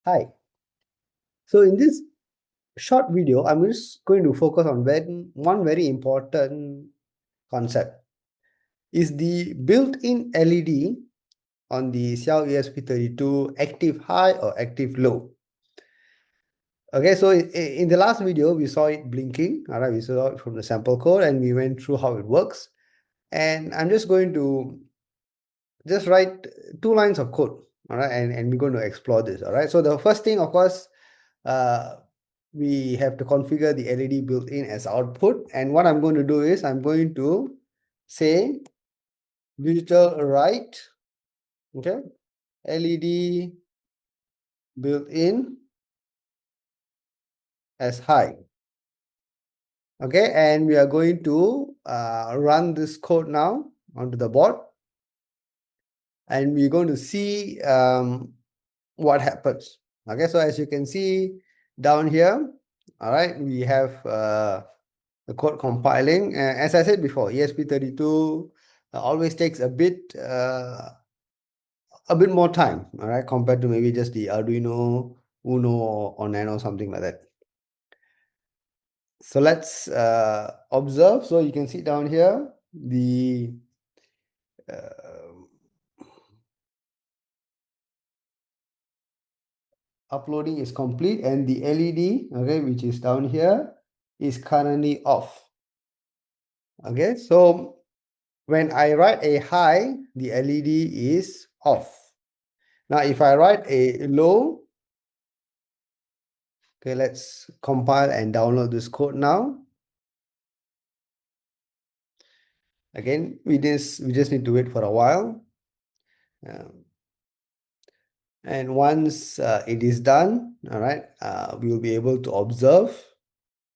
Hi. So in this short video, I'm just going to focus on one very important concept is the built-in LED on the XIAO ESP32 active high or active low. Okay, so in the last video, we saw it blinking. All right, we saw it from the sample code and we went through how it works. And I'm just going to just write 2 lines of code. All right, and we're going to explore this. All right, so the first thing, of course, we have to configure the LED built in as output. And what I'm going to do is I'm going to say digital write, okay, LED built in as high. Okay, and we are going to run this code now onto the board. And we're going to see what happens. Okay, so as you can see down here, all right, we have the code compiling. As I said before, ESP32 always takes a bit more time, all right, compared to maybe just the Arduino Uno or Nano, something like that. So let's observe. So you can see down here the uploading is complete and the LED, okay, which is down here, is currently off. Okay, so when I write a high, the LED is off. Now, if I write a low, okay, let's compile and download this code now. Again, we just need to wait for a while. And once it is done, all right, we will be able to observe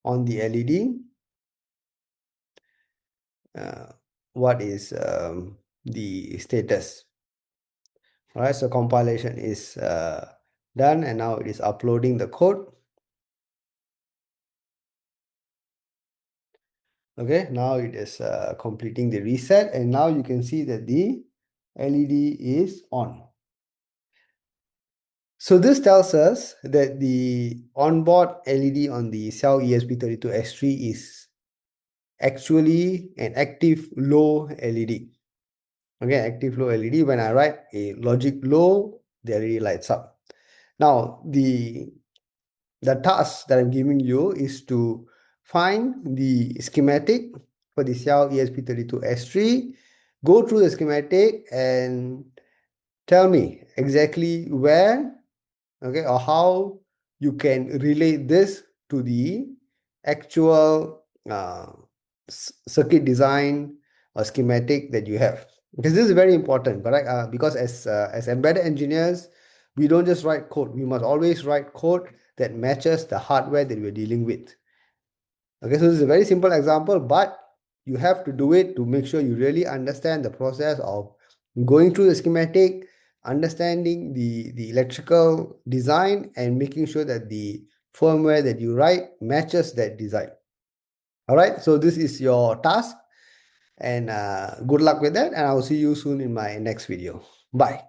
on the LED what is the status. All right, so compilation is done and now it is uploading the code. Okay, now it is completing the reset and now you can see that the LED is on. So this tells us that the onboard LED on the XIAO ESP32S3 is actually an active low LED. Okay, active low LED. When I write a logic low, the LED lights up. Now, the task that I'm giving you is to find the schematic for the XIAO ESP32S3, go through the schematic and tell me exactly where, okay, or how you can relate this to the actual circuit design or schematic that you have. Because this is very important, correct? Because as embedded engineers, we don't just write code. We must always write code that matches the hardware that we're dealing with. Okay, so this is a very simple example, but you have to do it to make sure you really understand the process of going through the schematic, understanding the electrical design, and making sure that the firmware that you write matches that design. All right, so this is your task, and good luck with that, and I will see you soon in my next video. Bye.